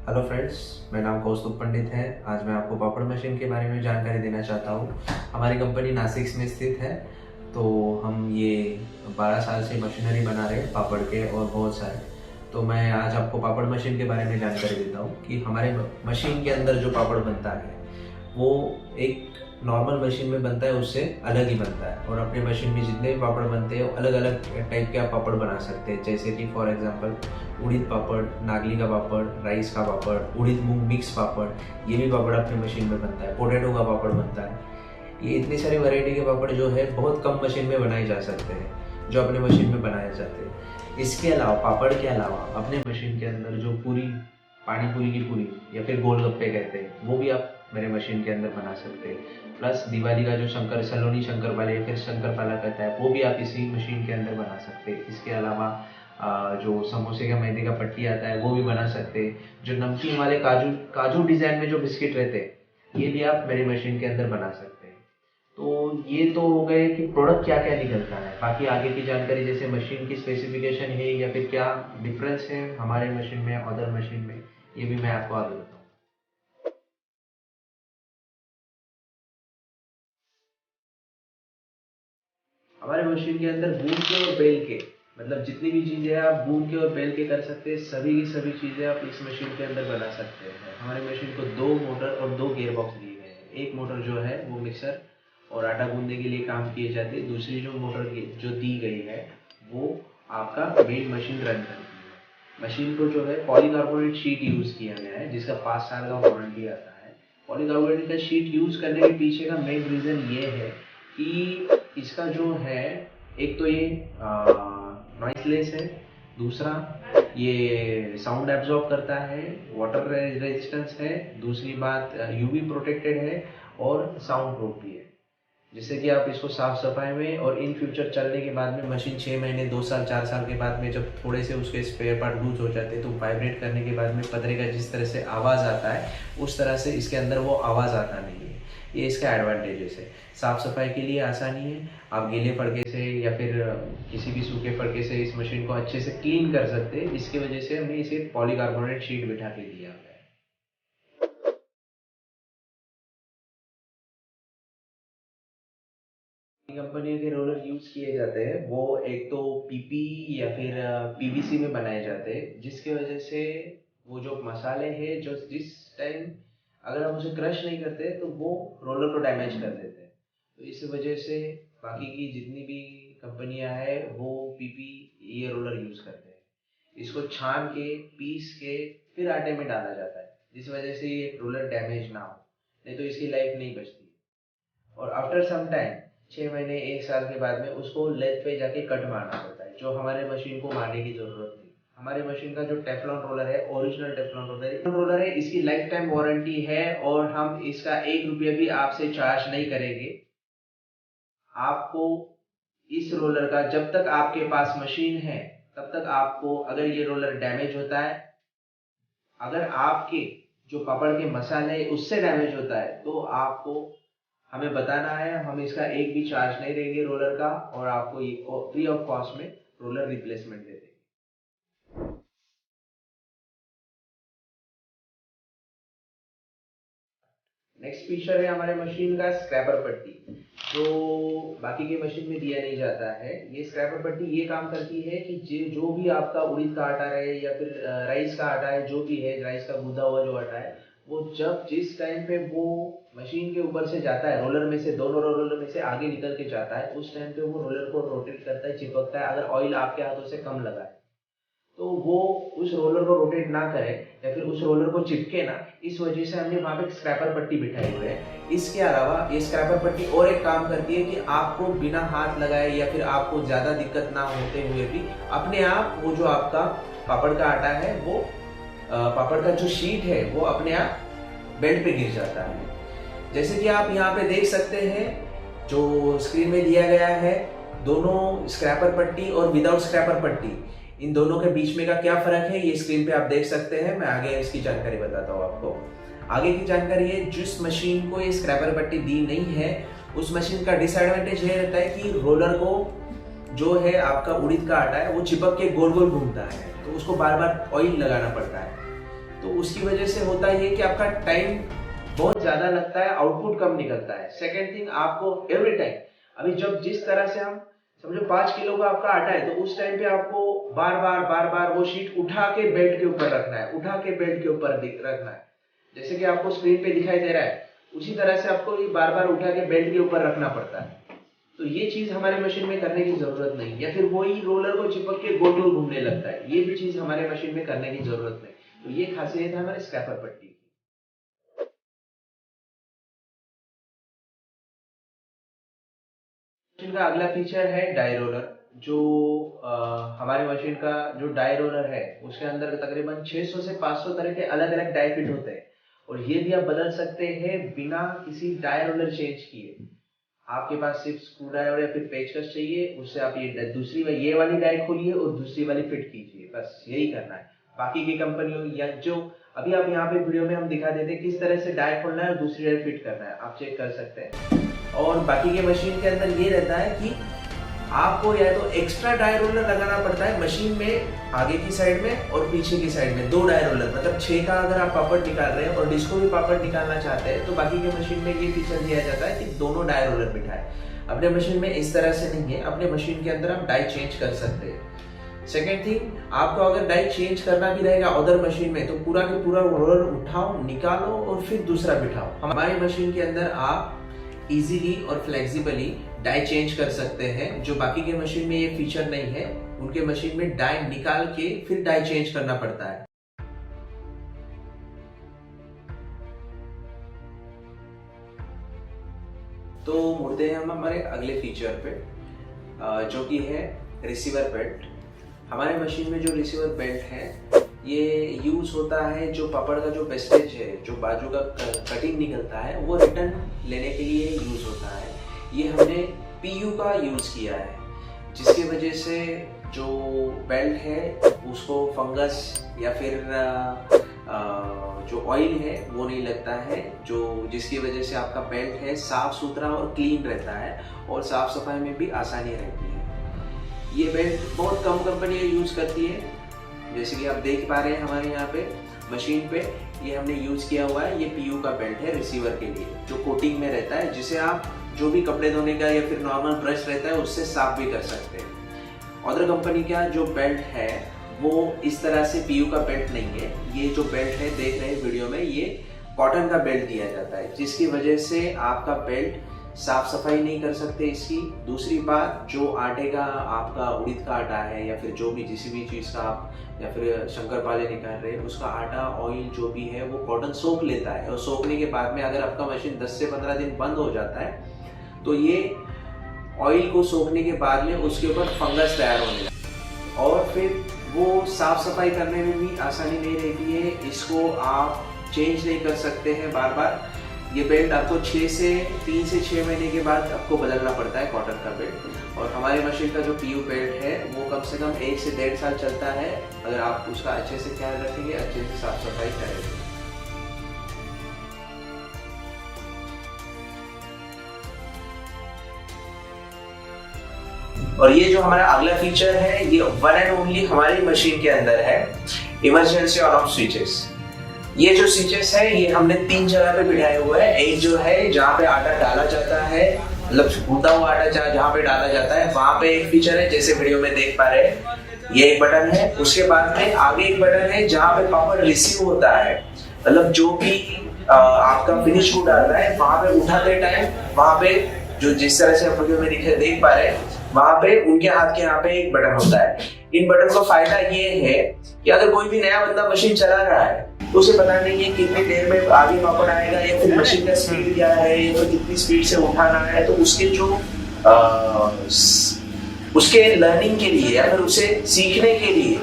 Hello friends, मेरा नाम कौस्तुभ पंडित है। आज मैं आपको पापड़ मशीन के बारे में जानकारी देना चाहता हूँ। हमारी कंपनी नासिक में स्थित है। तो हम ये 12 साल से मशीनरी बना रहे हैं पापड़ के और बहुत सारे। तो मैं आज आपको पापड़ मशीन के बारे में जानकारी देता हूँ कि हमारे मशीन के अंदर जो पापड़ बनता है वो एक नॉर्मल मशीन में बनता है उससे अलग ही बनता है। और अपने मशीन में जितने भी पापड़ बनते हैं अलग अलग टाइप के आप पापड़ बना सकते हैं। जैसे कि फॉर एग्जांपल उड़ीद पापड़, नागली का पापड़, राइस का पापड़, उड़ीद मूंग मिक्स पापड़, ये भी पापड़ अपने मशीन में बनता है। पोटैटो का पापड़ बनता है। ये इतनी सारी वैरायटी के पापड़ जो है बहुत कम मशीन में बनाए जा सकते हैं, जो अपने मशीन में बनाए जाते हैं। इसके अलावा पापड़ के अलावा अपने मशीन के अंदर जो पूरी, पानी पूरी की पूरी या फिर गोलगप्पे कहते हैं, वो भी आप मेरे मशीन के अंदर बना सकते हैं। प्लस दिवाली का जो सलोनी शंकर पाले या फिर शंकर पाला कहता है, वो भी आप इसी मशीन के अंदर बना सकते हैं। इसके अलावा जो समोसे का मैदे का पट्टी आता है वो भी बना सकते हैं। जो नमकीन वाले काजू काजू डिजाइन में जो बिस्किट रहते हैं, ये भी आप मेरी मशीन के अंदर बना सकते हैं। तो ये तो हो गए कि प्रोडक्ट क्या क्या निकलता है। बाकी आगे की जानकारी जैसे मशीन की स्पेसिफिकेशन है या फिर क्या डिफरेंस है हमारे मशीन में अदर मशीन में, ये भी मैं आपको आगे बताऊँ। हमारे मशीन के अंदर बून के और बेल के, मतलब जितनी भी चीज़ें आप बून के और बेल के कर सकते हैं, सभी की सभी चीज़ें आप इस मशीन के अंदर बना सकते हैं। हमारे मशीन को 2 मोटर और 2 गियर बॉक्स दिए गए हैं। एक मोटर जो है वो मिक्सर और आटा गूंदने के लिए काम किए जाते हैं। दूसरी जो मोटर जो दी गई है वो आपका मेन मशीन रन करती है। मशीन को जो है पॉलीकार्बोनेट शीट यूज़ किया गया है, जिसका 5 साल का वारंटी आता है। पॉलीकार्बोनेट का शीट यूज़ करने के पीछे का मेन रीज़न ये है कि इसका जो है, एक तो ये नॉइसलेस है, दूसरा ये साउंड एब्जॉर्ब करता है, वाटर रेजिस्टेंस है, दूसरी बात यूवी प्रोटेक्टेड है और साउंड प्रूफ भी है। जिससे कि आप इसको साफ सफाई में और इन फ्यूचर चलने के बाद में मशीन 6 महीने 2 साल 4 साल के बाद में जब थोड़े से उसके स्पेयर पार्ट लूज हो जाते हैं तो वाइब्रेट करने के बाद में पतरे का जिस तरह से आवाज़ आता है उस तरह से इसके अंदर वो आवाज़ आता नहीं है। ये इसका एडवांटेजेस है। साफ सफाई के लिए आसानी है। आप गीले फड़के से या फिर किसी भी सूखे फड़के से इस मशीन को अच्छे से क्लीन कर सकते हैं। इसकी वजह से हमने इसे पॉलीकार्बोनेट शीट बिठा के दिया है। कंपनियों के रोलर यूज किए जाते हैं वो एक तो पीपी या फिर पीवीसी में बनाए जाते हैं, जिसकी वजह से वो जो मसाले हैं जो जिस टाइम अगर हम उसे क्रश नहीं करते तो वो रोलर को डैमेज कर देते हैं। तो इस वजह से बाकी की जितनी भी कंपनियां हैं वो पीपी ये रोलर यूज करते हैं। इसको छान के पीस के फिर आटे में डाला जाता है, जिस वजह से ये रोलर डैमेज ना हो, नहीं तो इसकी लाइफ नहीं बचती। और आफ्टर सम टाइम 6 महीने 1 साल के बाद में उसको लेथ पे जाके कट मारना पड़ता है, जो हमारे मशीन को मारने की जरूरत नहीं। हमारे मशीन का जो टेफ्लॉन रोलर है, ओरिजिनल टेफ्लॉन रोलर है, इसकी लाइफ टाइम वारंटी है और हम इसका 1 रुपया भी आपसे चार्ज नहीं करेंगे। आपको इस रोलर का, जब तक आपके पास मशीन है तब तक आपको, अगर ये रोलर डैमेज होता है, अगर आपके जो पापड़ के मसाले उससे डैमेज होता है तो आपको हमें बताना है। हम इसका एक भी चार्ज नहीं देंगे रोलर का और आपको ये फ्री ऑफ कॉस्ट में रोलर रिप्लेसमेंट दे देंगे। नेक्स्ट फीचर है हमारे मशीन का स्क्रैपर पट्टी, जो बाकी के मशीन में दिया नहीं जाता है। ये स्क्रैपर पट्टी ये काम करती है कि जो भी आपका उड़ीद का आटा है या फिर राइस का आटा है, जो भी है राइस का गूंदा हुआ जो आटा है, वो जब जिस टाइम पे वो मशीन के ऊपर से जाता है, रोलर में से, दोनों रोलर में से आगे निकल के जाता है, उस टाइम पे वो रोलर को रोटेट करता है, चिपकता है। अगर ऑयल आपके हाथों से कम लगा है तो वो उस रोलर को रोटेट ना करे या फिर उस रोलर को चिपके ना, इस वजह से हमने वहां पे स्क्रैपर पट्टी बिठाई हुई है। इसके अलावा ये स्क्रैपर पट्टी और एक काम करती है कि आपको बिना हाथ लगाए या फिर आपको ज्यादा दिक्कत ना होते हुए भी अपने आप वो जो आपका पापड़ का आटा है, वो पापड़ का जो शीट है वो अपने आप बेल्ट पे गिर जाता है। जैसे कि आप यहाँ पे देख सकते हैं, जो स्क्रीन में दिया गया है, दोनों स्क्रैपर पट्टी और विदाउट स्क्रैपर पट्टी, इन दोनों के बीच में का क्या फर्क है ये स्क्रीन पे आप देख सकते हैं। मैं आगे इसकी जानकारी बताता हूँ आपको। आगे की जानकारी है, जिस मशीन को ये स्क्रैपर पट्टी दी नहीं है उस मशीन का डिसएडवांटेज ये रहता है कि रोलर को जो है आपका उड़ीद का आटा है वो चिपक के गोल गोल घूमता है, तो उसको बार बार ऑयल लगाना पड़ता है। तो उसकी वजह से होता ये कि आपका टाइम बहुत ज़्यादा लगता है, आउटपुट कम निकलता है। सेकेंड थिंग, आपको एवरी टाइम, अभी जब जिस तरह से हम समझो 5 किलो का आपका आटा है, तो उस टाइम पे आपको बार बार वो शीट उठा के बेल्ट के ऊपर रखना है, उठा के बेल्ट के ऊपर रखना है। जैसे कि आपको स्क्रीन पे दिखाई दे रहा है, उसी तरह से आपको ये बार उठा के बेल्ट के ऊपर रखना पड़ता है। तो ये चीज हमारे मशीन में करने की जरूरत नहीं, या फिर वही रोलर को चिपक के गोल गोल घूमने लगता है, ये भी चीज हमारे मशीन में करने की जरूरत नहीं। तो ये खासियत है हमारे स्क्रैपर पट्टी की। मशीन का अगला फीचर है डाई रोलर। जो हमारे मशीन का जो डाई रोलर है, उसके अंदर तकरीबन 600 से 500 तरह के अलग अलग डाई फिट होते हैं, और ये भी आप बदल सकते हैं बिना किसी डाई रोलर चेंज किए। आपके पास सिर्फ स्क्रू ड्राइवर या फिर पेचकस चाहिए, उससे आप ये वाली डाई खोलिए और दूसरी वाली फिट कीजिए, बस यही करना है। बाकी की कंपनियों या जो अभी आप यहाँ पे वीडियो में हम दिखा देते हैं किस तरह से डाई खोलना है और दूसरी डाई फिट करना है, आप चेक कर सकते हैं। और बाकी के मशीन के अंदर ये रहता है कि आपको या तो एक्स्ट्रा डाई रोलर लगाना पड़ता है मशीन में, आगे की साइड में और पीछे की साइड में 2 डाई रोलर, मतलब 6 का अगर आप पापड़ निकाल रहे हैं और डिस्को भी पापड़ निकालना चाहते हैं, तो बाकी के मशीन में ये फीचर दिया जाता है कि दोनों डाई रोलर बिठाए। अपने मशीन में इस तरह से नहीं है, अपने मशीन के अंदर आप डाई चेंज कर सकते हैं। सेकेंड थिंग, आपको अगर डाई चेंज करना भी रहेगा अदर मशीन में, तो पूरा के पूरा रोलर उठाओ, निकालो और फिर दूसरा बिठाओ। हमारी मशीन के अंदर आप इजीली और फ्लेक्सिबली डाई चेंज कर सकते हैं, जो बाकी के मशीन में ये फीचर नहीं है। उनके मशीन में डाई निकाल के फिर डाई चेंज करना पड़ता है। तो मुड़ते हैं हम हमारे अगले फीचर पे, जो कि है रिसीवर बेल्ट। हमारे मशीन में जो रिसीवर बेल्ट है, ये यूज होता है जो पापड़ का जो वेस्टेज है, जो बाजू का कटिंग निकलता है, वो रिटर्न लेने के लिए यूज होता है। ये हमने PU का यूज किया है, जिसकी वजह से जो बेल्ट है उसको फंगस या फिर जो ऑयल है वो नहीं लगता है, जो जिसकी वजह से आपका बेल्ट है साफ सुथरा और क्लीन रहता है और साफ सफाई में भी आसानी रहती है। ये बेल्ट बहुत कम कंपनियां यूज करती है, जैसे कि आप देख पा रहे हैं हमारे यहाँ पे मशीन पे ये हमने यूज किया हुआ है। ये PU का बेल्ट है रिसीवर के लिए, जो कोटिंग में रहता है, जिसे आप जो भी कपड़े धोने का या फिर नॉर्मल ब्रश रहता है उससे साफ भी कर सकते हैं। अदर कंपनी का जो बेल्ट है वो इस तरह से PU का बेल्ट नहीं है। ये जो बेल्ट है देख रहे हैं वीडियो में, ये कॉटन का बेल्ट दिया जाता है, जिसकी वजह से आपका बेल्ट साफ सफाई नहीं कर सकते इसकी। दूसरी बात, जो आटे का आपका उड़द का आटा है या फिर जो भी किसी भी चीज़ का आप या फिर शंकरपाले निकाल रहे हैं, उसका आटा ऑयल जो भी है वो कॉटन सोख लेता है, और सोखने के बाद में अगर आपका मशीन 10 से 15 दिन बंद हो जाता है, तो ये ऑयल को सोखने के बाद में उसके ऊपर फंगस तैयार होने लगता है और फिर वो साफ सफाई करने में भी आसानी नहीं रहती है। इसको आप चेंज नहीं कर सकते हैं बार बार। ये बेल्ट आपको 3 से 6 महीने के बाद आपको बदलना पड़ता है, कॉटन का बेल्ट। और हमारे मशीन का जो PU बेल्ट है वो कम से कम 1 से 1.5 साल चलता है, अगर आप उसका अच्छे से ख्याल रखेंगे, अच्छे से साफ सफाई करेंगे। और ये जो हमारा अगला फीचर है, ये वन एंड ओनली हमारी मशीन के अंदर है, इमरजेंसी ऑन ऑफ स्विचेस। ये जो स्विचेस है ये हमने 3 जगह पे बिठाए हुए हैं। एक जो है जहाँ पे आटा डाला जाता है, मतलब गूंदा हुआ आटा जहाँ पे डाला जाता है, वहाँ पे एक फीचर है, जैसे वीडियो में देख पा रहे हैं, ये एक बटन है। उसके बाद में आगे एक बटन है जहाँ पे पापड़ रिसीव होता है, मतलब जो भी आपका फिनिश गुड डाल रहा है, वहाँ पे उठाते टाइम वहाँ पे जो जिस तरह से वीडियो में देख पा रहे हैं, वहाँ पे उनके हाथ के यहाँ पे एक बटन होता है। इन बटन का फायदा ये है कि अगर कोई भी नया बंदा मशीन चला रहा है तो उसे पता नहीं है कितनी देर में आगे पापड़ आएगा, या फिर मशीन का स्पीड क्या है, या फिर कितनी स्पीड से उठाना है। तो उसके जो उसके लर्निंग के लिए या फिर उसे सीखने के लिए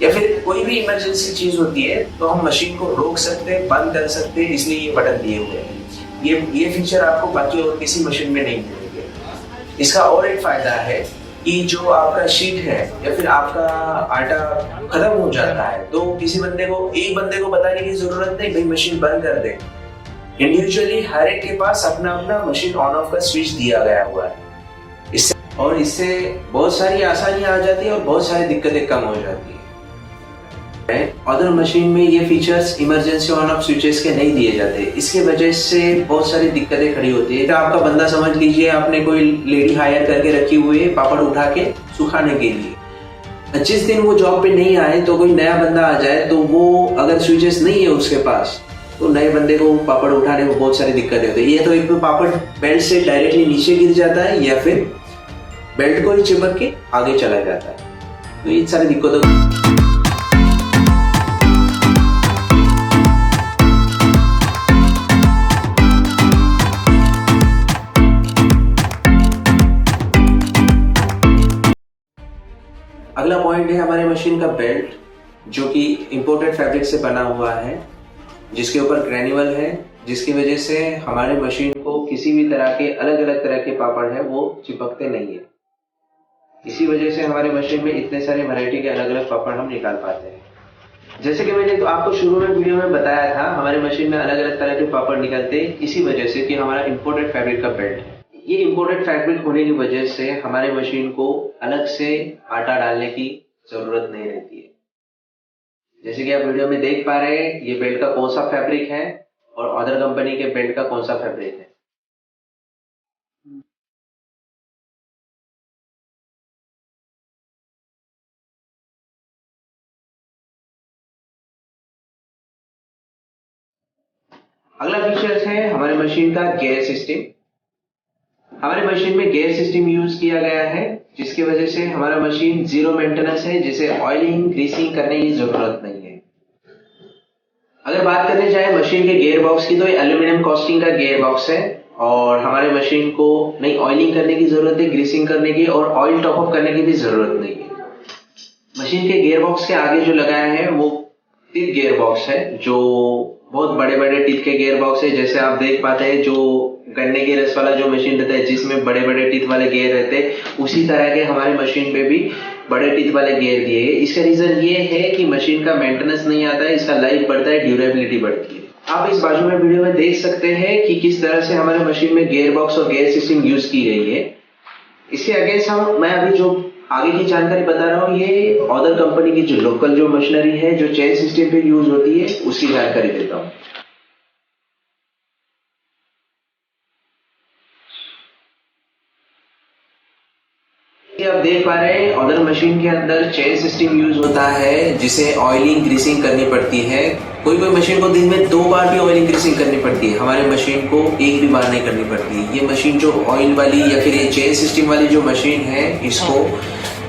या फिर कोई भी इमरजेंसी चीज होती है तो हम मशीन को रोक सकते हैं, बंद कर सकते हैं, इसलिए ये बटन दिए हुए हैं। ये फीचर आपको बाकी और किसी मशीन में नहीं मिलेंगे। इसका और एक फायदा है कि जो आपका शीट है या फिर आपका आटा खत्म हो जाता है तो किसी एक बंदे को बताने की जरूरत नहीं, भाई मशीन बंद कर दे। इंडिविजुअली हर एक के पास अपना अपना मशीन ऑन ऑफ का स्विच दिया गया हुआ है। इससे बहुत सारी आसानियां आ जाती है और बहुत सारी दिक्कतें कम हो जाती है। अदर मशीन में ये features emergency on off switches के नहीं दिए जाते, इसके वजह से बहुत सारी दिक्कतें खड़ी होती है। तो आपका बंदा समझ लीजिए आपने कोई लेडी हायर करके रखी हुई है पापड़ उठा के सुखाने के लिए, जिस दिन वो जॉब पे नहीं आए तो कोई नया बंदा आ जाए तो वो अगर स्विचेस नहीं है उसके पास तो नए बंदे को पापड़ उठाने में बहुत सारी दिक्कतें होती है। ये तो एक तो पापड़ बेल्ट से डायरेक्टली नीचे गिर जाता है या फिर बेल्ट को ही चिपक के आगे चला जाता है, तो ये सारी दिक्कतों अगला पॉइंट है हमारे मशीन का बेल्ट, जो कि इंपोर्टेड फैब्रिक से बना हुआ है, जिसके ऊपर ग्रेन्यूल है, जिसकी वजह से हमारे मशीन को किसी भी तरह के अलग अलग तरह के पापड़ है वो चिपकते नहीं है। इसी वजह से हमारे मशीन में इतने सारे वैरायटी के अलग अलग पापड़ हम निकाल पाते हैं। जैसे कि मैंने तो आपको शुरू में वीडियो में बताया था, हमारे मशीन में अलग अलग तरह के पापड़ निकलते हैं इसी वजह से कि हमारा इंपोर्टेड फैब्रिक का बेल्ट है। ये इंपोर्टेड फैब्रिक होने की वजह से हमारे मशीन को अलग से आटा डालने की जरूरत नहीं रहती है। जैसे कि आप वीडियो में देख पा रहे हैं ये बेल्ट का कौन सा फैब्रिक है और अदर कंपनी के बेल्ट का कौन सा फैब्रिक है। अगला फीचर है हमारे मशीन का गियर सिस्टम। हमारे मशीन में गियर सिस्टम यूज किया गया है, जिसकी वजह से हमारा मशीन जीरो मेंटेनेंस है, जिसे ऑयलिंग ग्रीसिंग करने की जरूरत नहीं है। अगर बात करने जाए मशीन के गियर बॉक्स की तो ये एल्यूमिनियम कास्टिंग का गियर बॉक्स है और हमारे मशीन को नहीं ऑयलिंग करने की जरूरत है, ग्रीसिंग करने की और ऑयल टॉप अप करने की भी जरूरत नहीं है। मशीन के गियर बॉक्स के आगे जो लगाया है वो टिप गियर बॉक्स है, जो बहुत बड़े बड़े टिप के गियर बॉक्स है। जैसे आप देख पाते हैं जो गन्ने के रस वाला जो मशीन रहता है जिसमें बड़े बड़े टीथ वाले गियर रहते हैं, उसी तरह के हमारे मशीन पे भी बड़े टीथ वाले गियर दिए हैं। इसका रीजन ये है कि मशीन का मेंटेनेंस नहीं आता है, इसका लाइफ बढ़ता है, ड्यूरेबिलिटी बढ़ती है। आप इस बाजू में वीडियो में देख सकते हैं कि किस तरह से हमारे मशीन में गियर बॉक्स और गियर सिस्टम यूज की गई है। इसके अगेंस्ट मैं अभी जो आगे की जानकारी बता रहा हूँ ये अदर कंपनी की जो लोकल जो मशीनरी है जो चेन सिस्टम पे यूज होती है उसकी जानकारी देता हूँ। आप देख पा रहे हैं अदर मशीन के अंदर चेन सिस्टम यूज होता है जिसे ऑयलिंग ग्रीसिंग करनी पड़ती है। कोई कोई मशीन को दिन में 2 बार भी ऑयलिंग ग्रीसिंग करनी पड़ती है, हमारे मशीन को एक भी बार नहीं करनी पड़ती है। ये मशीन जो ऑयल वाली या फिर ये चेन सिस्टम वाली जो मशीन है इसको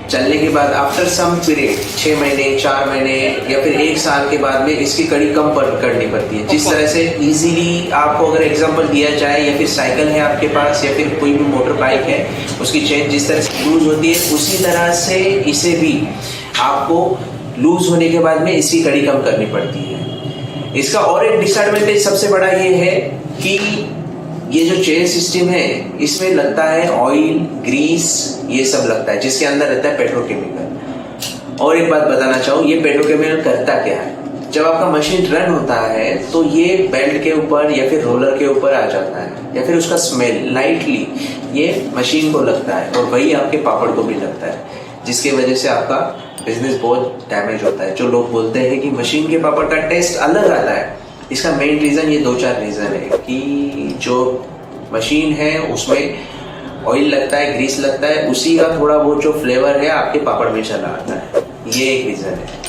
चलने के बाद आफ्टर सम पीरियड 6 महीने 4 महीने या फिर 1 साल के बाद में इसकी कड़ी कम करनी पड़ती है। जिस तरह से इजीली आपको अगर एग्जांपल दिया जाए या फिर साइकिल है आपके पास या फिर कोई भी मोटर बाइक है उसकी चेन जिस तरह से लूज होती है उसी तरह से इसे भी आपको लूज होने के बाद में इसकी कड़ी कम करनी पड़ती है। इसका और एक डिसएडवांटेज सबसे बड़ा ये है कि ये जो चेन सिस्टम है इसमें लगता है ऑयल ग्रीस ये सब लगता है जिसके अंदर रहता है पेट्रोकेमिकल। और एक बात बताना चाहूँ ये पेट्रोकेमिकल करता क्या है, जब आपका मशीन रन होता है तो ये बेल्ट के ऊपर या फिर रोलर के ऊपर आ जाता है या फिर उसका स्मेल लाइटली ये मशीन को लगता है और वही आपके पापड़ को भी लगता है, जिसकी वजह से आपका बिजनेस बहुत डैमेज होता है। जो लोग बोलते हैं कि मशीन के पापड़ का टेस्ट अलग आता है, इसका मेन रीजन ये 2-4 रीजन है कि जो मशीन है उसमें ऑयल लगता है ग्रीस लगता है, उसी का थोड़ा बहुत जो फ्लेवर है आपके पापड़ में चला आता है, ये एक रीजन है।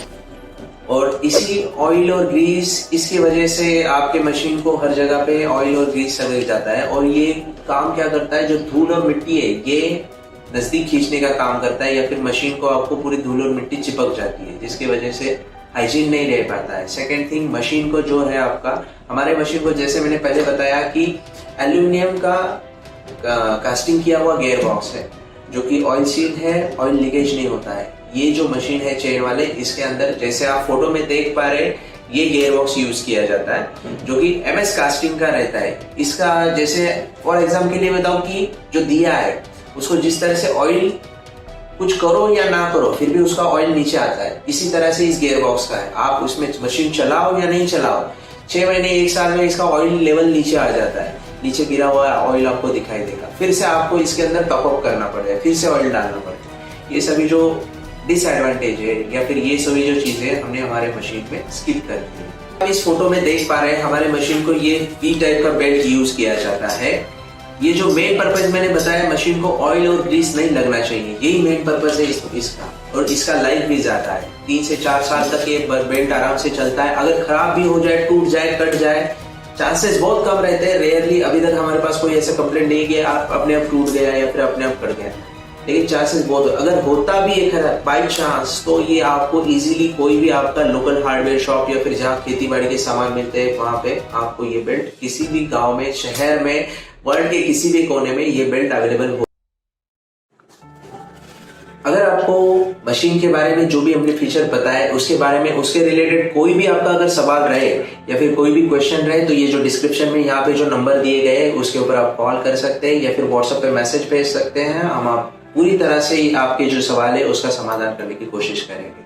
और इसी ऑयल और ग्रीस इसकी वजह से आपके मशीन को हर जगह पे ऑयल और ग्रीस लग जाता है और ये काम क्या करता है, जो धूल और मिट्टी है ये नजदीक खींचने का काम करता है या फिर मशीन को आपको पूरी धूल और मिट्टी चिपक जाती है, जिसकी वजह से हाइजीन नहीं रह पाता है। सेकेंड थिंग मशीन को जो है आपका हमारे मशीन को जैसे मैंने पहले बताया कि एल्यूमिनियम का कास्टिंग किया हुआ गियर बॉक्स है जो कि ऑयल सील्ड है, ऑयल लीकेज नहीं होता है। ये जो मशीन है चेन वाले इसके अंदर जैसे आप फोटो में देख पा रहे ये गियर बॉक्स यूज किया जाता है जो कि MS कास्टिंग का रहता है। इसका जैसे फॉर एग्जाम्पल के लिए बताऊं कि जो दिया है उसको जिस तरह से ऑयल कुछ करो या ना करो फिर भी उसका ऑयल नीचे आता है, इसी तरह से इस गियर बॉक्स का है। आप उसमें मशीन चलाओ या नहीं चलाओ 6 महीने 1 साल में इसका ऑयल लेवल नीचे आ जाता है, नीचे गिरा हुआ ऑयल आपको दिखाई देगा। फिर से आपको इसके अंदर टॉप अप करना पड़ेगा, फिर से ऑयल डालना पड़ेगा। ये सभी जो डिसएडवांटेज है या फिर ये सभी जो चीजें हमने हमारे मशीन में स्किप कर दी है। आप इस फोटो में देख पा रहे हैं हमारे मशीन को ये वी टाइप का बेल्ट यूज किया जाता है। ये जो मेन पर्पज मैंने बताया, मशीन को ऑयल और ग्रीस नहीं लगना चाहिए, यही मेन पर्पज है इसका। और इसका लाइफ भी ज्यादा है, 3 से 4 साल तक ये बेल्ट आराम से चलता है। अगर खराब भी हो जाए, टूट जाए, कट जाए, चांसेस बहुत कम रहते हैं। रेयरली अभी तक हमारे पास कोई ऐसा कंप्लेंट नहीं किया आप अपने आप टूट गया या फिर अपने आप कट गया, लेकिन चांसेस बहुत, अगर होता भी है बाई चांस, तो ये आपको इजीली कोई भी आपका लोकल हार्डवेयर शॉप या फिर जहाँ खेती बाड़ी के सामान मिलते हैं वहां पे आपको ये बेल्ट किसी भी गांव में, शहर में, वर्ल्ड के किसी भी कोने में ये बेल्ट अवेलेबल हो। अगर आपको मशीन के बारे में जो भी हमने फीचर बताया उसके बारे में, उसके रिलेटेड कोई भी आपका अगर सवाल रहे या फिर कोई भी क्वेश्चन रहे, तो ये जो डिस्क्रिप्शन में यहाँ पे जो नंबर दिए गए हैं उसके ऊपर आप कॉल कर सकते हैं या फिर व्हाट्सएप पे मैसेज भेज सकते हैं। हम आप पूरी तरह से आपके जो सवाल है उसका समाधान करने की कोशिश करेंगे।